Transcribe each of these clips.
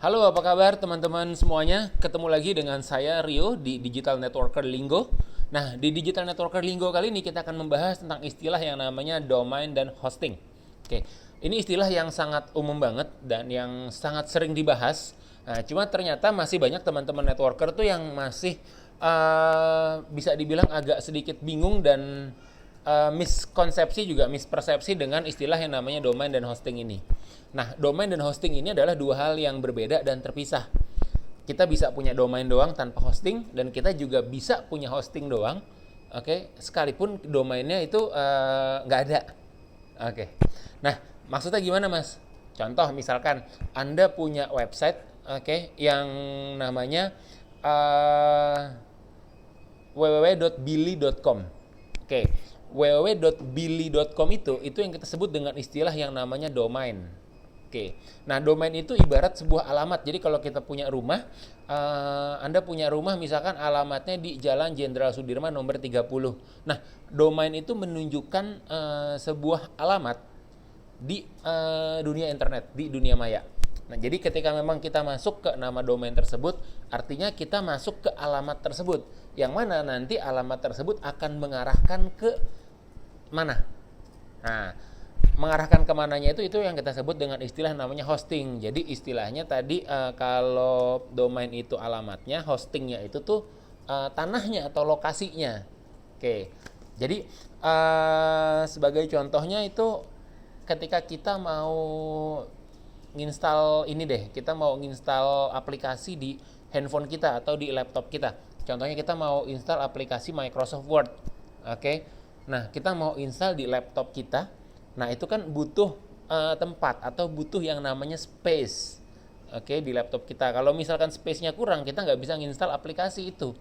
Halo, apa kabar teman-teman semuanya? Ketemu lagi dengan saya Rio di Digital Networker Lingo. Nah, di Digital Networker Lingo kali ini kita akan membahas tentang istilah yang namanya domain dan hosting. Oke, ini istilah yang sangat umum banget dan yang sangat sering dibahas. Nah, cuma ternyata masih banyak teman-teman networker tuh yang masih bisa dibilang agak sedikit bingung dan miskonsepsi juga mispersepsi dengan istilah yang namanya domain dan hosting ini. Nah, domain dan hosting ini adalah dua hal yang berbeda dan terpisah. Kita bisa punya domain doang tanpa hosting dan kita juga bisa punya hosting doang, oke, sekalipun domainnya itu nggak ada. Oke. Nah, maksudnya gimana, Mas? Contoh misalkan Anda punya website, oke, yang namanya www.billy.com. Oke, www.billy.com itu yang kita sebut dengan istilah yang namanya domain. Oke, nah domain itu ibarat sebuah alamat. Jadi kalau kita punya rumah, Anda punya rumah misalkan alamatnya di Jalan Jenderal Sudirman nomor 30. Nah, domain itu menunjukkan sebuah alamat di dunia internet, di dunia maya. Nah, jadi ketika memang kita masuk ke nama domain tersebut, artinya kita masuk ke alamat tersebut. Yang mana nanti alamat tersebut akan mengarahkan ke mana? Nah, mengarahkan kemananya itu yang kita sebut dengan istilah namanya hosting. Jadi istilahnya tadi kalau domain itu alamatnya, hostingnya itu tuh tanahnya atau lokasinya. Oke, jadi sebagai contohnya itu ketika kita mau nginstal ini deh, kita mau nginstal aplikasi di handphone kita atau di laptop kita. Contohnya kita mau install aplikasi Microsoft Word. Oke. Nah, kita mau install di laptop kita. Nah, itu kan butuh tempat atau butuh yang namanya space. Oke, di laptop kita. Kalau misalkan space-nya kurang, kita nggak bisa nginstal aplikasi itu.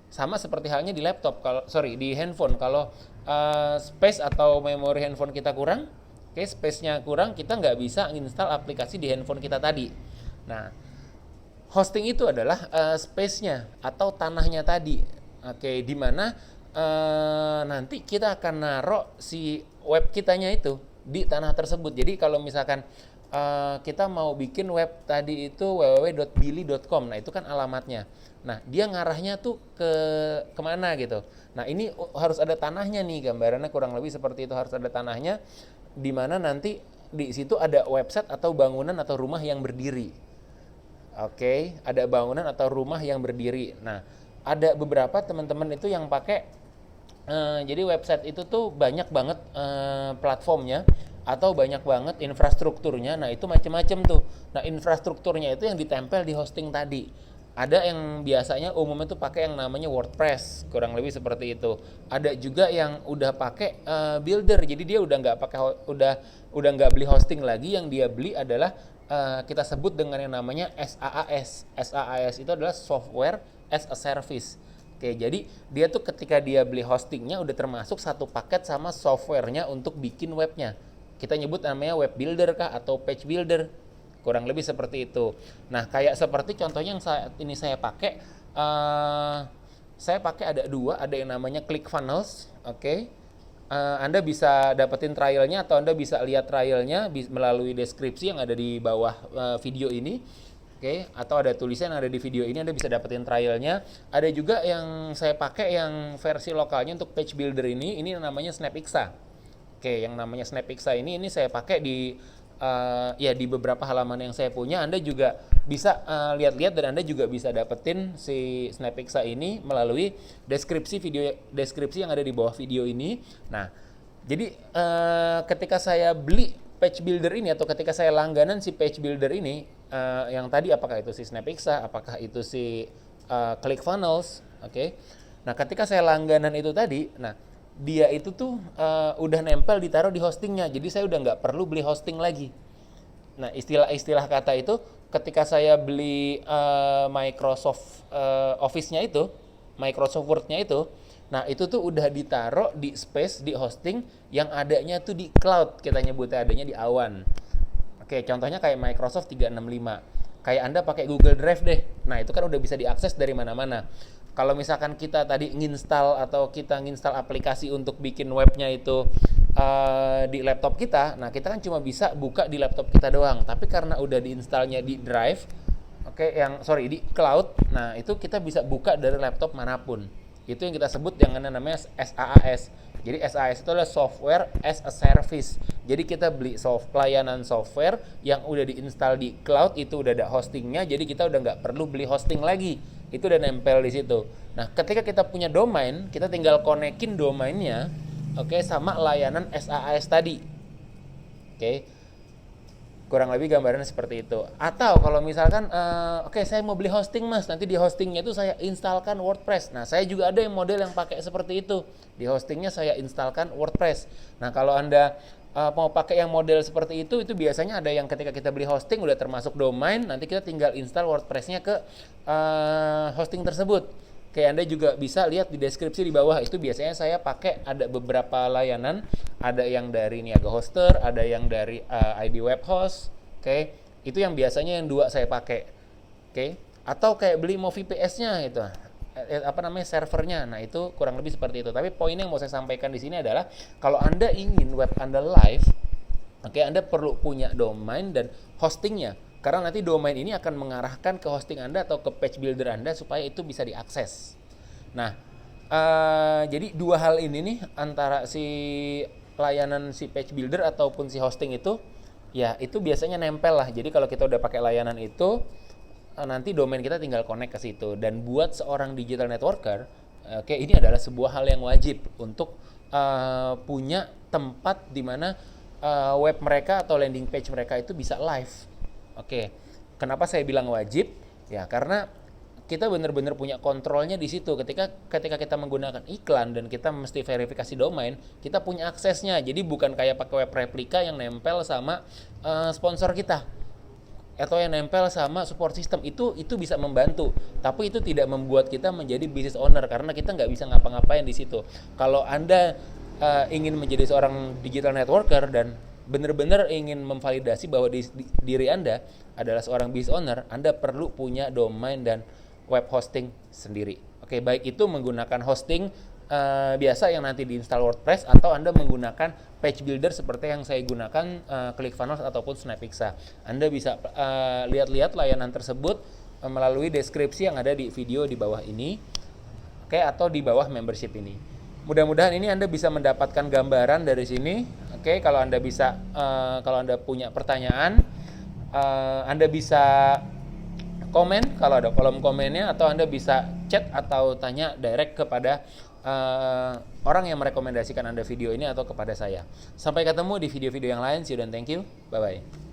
Sama seperti halnya di laptop, di handphone. Kalau space atau memori handphone kita kurang, oke, space-nya kurang, kita nggak bisa nginstal aplikasi di handphone kita tadi. Nah, hosting itu adalah space-nya atau tanahnya tadi. Oke, di mana nanti kita akan naruh si web kitanya itu di tanah tersebut. Jadi kalau misalkan kita mau bikin web tadi itu www.billy.com, nah itu kan alamatnya. Nah, dia ngarahnya tuh kemana gitu. Nah, ini harus ada tanahnya nih, gambarannya kurang lebih seperti itu, harus ada tanahnya di mana nanti di situ ada website atau bangunan atau rumah yang berdiri. Oke, ada bangunan atau rumah yang berdiri. Nah, ada beberapa teman-teman itu yang pakai jadi website itu tuh banyak banget platformnya atau banyak banget infrastrukturnya. Nah, itu macam-macam tuh. Nah, infrastrukturnya itu yang ditempel di hosting tadi. Ada yang biasanya umumnya tuh pakai yang namanya WordPress, kurang lebih seperti itu. Ada juga yang udah pakai builder. Jadi dia udah nggak pakai udah nggak beli hosting lagi, yang dia beli adalah kita sebut dengan yang namanya SaaS. SaaS itu adalah software as a service. Oke, jadi dia tuh ketika dia beli hostingnya udah termasuk satu paket sama softwarenya untuk bikin webnya. Kita nyebut namanya web builder kah atau page builder. Kurang lebih seperti itu. Nah, kayak seperti contohnya yang saat ini saya pakai, saya pakai ada dua, ada yang namanya ClickFunnels, oke. Anda bisa dapetin trialnya atau Anda bisa lihat trialnya melalui deskripsi yang ada di bawah video ini. Oke, atau ada tulisan yang ada di video ini, Anda bisa dapetin trialnya. Ada juga yang saya pakai yang versi lokalnya untuk page builder ini namanya SnapXA. Oke, yang namanya SnapXA ini saya pakai di di beberapa halaman yang saya punya. Anda juga bisa lihat-lihat dan Anda juga bisa dapetin si SnapXA ini melalui deskripsi yang ada di bawah video ini. Nah, jadi ketika saya beli page builder ini atau ketika saya langganan si page builder ini, yang tadi apakah itu si SnapXA, apakah itu si ClickFunnels, oke. Nah, ketika saya langganan itu tadi, nah dia itu tuh udah nempel ditaruh di hostingnya, jadi saya udah nggak perlu beli hosting lagi. Nah, istilah-istilah kata itu ketika saya beli Microsoft Office-nya itu, Microsoft Word-nya itu, nah itu tuh udah ditaruh di space, di hosting yang adanya tuh di cloud, kita nyebutnya adanya di awan. Oke, contohnya kayak Microsoft 365. Kayak Anda pakai Google Drive deh. Nah, itu kan udah bisa diakses dari mana-mana. Kalau misalkan kita tadi nginstal atau kita nginstal aplikasi untuk bikin webnya itu di laptop kita, nah kita kan cuma bisa buka di laptop kita doang. Tapi karena udah diinstalnya di Drive, Oke, di cloud. Nah, itu kita bisa buka dari laptop manapun. Itu yang kita sebut yang namanya SaaS. Jadi SaaS itu adalah software as a service. Jadi kita beli layanan software yang udah diinstal di cloud, itu udah ada hostingnya. Jadi kita udah nggak perlu beli hosting lagi. Itu udah nempel di situ. Nah, ketika kita punya domain, kita tinggal konekin domainnya, oke, sama layanan SaaS tadi. Oke. Kurang lebih gambarannya seperti itu. Atau kalau misalkan saya mau beli hosting Mas, nanti di hostingnya itu saya instalkan WordPress. Nah, saya juga ada yang model yang pakai seperti itu. Di hostingnya saya instalkan WordPress. Nah, kalau Anda mau pakai yang model seperti itu biasanya ada yang ketika kita beli hosting udah termasuk domain, nanti kita tinggal install WordPress-nya ke hosting tersebut. Oke, Anda juga bisa lihat di deskripsi di bawah, itu biasanya saya pakai ada beberapa layanan, ada yang dari Niaga Hoster, ada yang dari IB Web Host. Oke, itu yang biasanya yang dua saya pakai. Oke, atau kayak beli mau VPS-nya gitu. Servernya. Nah, itu kurang lebih seperti itu. Tapi poin yang mau saya sampaikan di sini adalah kalau Anda ingin web Anda live, Anda perlu punya domain dan hostingnya. Karena nanti domain ini akan mengarahkan ke hosting Anda atau ke page builder Anda supaya itu bisa diakses. Nah, jadi dua hal ini nih, antara si layanan si page builder ataupun si hosting itu, ya itu biasanya nempel lah. Jadi kalau kita udah pakai layanan itu, nanti domain kita tinggal connect ke situ. Dan buat seorang digital networker, ini adalah sebuah hal yang wajib untuk punya tempat di mana web mereka atau landing page mereka itu bisa live. Oke, kenapa saya bilang wajib? Ya, karena kita benar-benar punya kontrolnya di situ. Ketika kita menggunakan iklan dan kita mesti verifikasi domain, kita punya aksesnya. Jadi bukan kayak pakai web replika yang nempel sama sponsor kita atau yang nempel sama support system. Itu bisa membantu, tapi itu tidak membuat kita menjadi business owner karena kita nggak bisa ngapa-ngapain di situ. Kalau Anda ingin menjadi seorang digital networker dan benar-benar ingin memvalidasi bahwa diri Anda adalah seorang business owner, Anda perlu punya domain dan web hosting sendiri. Oke, baik itu menggunakan hosting biasa yang nanti diinstal WordPress, atau Anda menggunakan page builder seperti yang saya gunakan, ClickFunnels ataupun Snappixa. Anda bisa lihat-lihat layanan tersebut melalui deskripsi yang ada di video di bawah ini, oke, atau di bawah membership ini. Mudah-mudahan ini Anda bisa mendapatkan gambaran dari sini. Oke, kalau Anda punya pertanyaan, Anda bisa komen kalau ada kolom komennya, atau Anda bisa chat atau tanya direct kepada orang yang merekomendasikan Anda video ini atau kepada saya. Sampai ketemu di video-video yang lain. See you dan thank you. Bye-bye.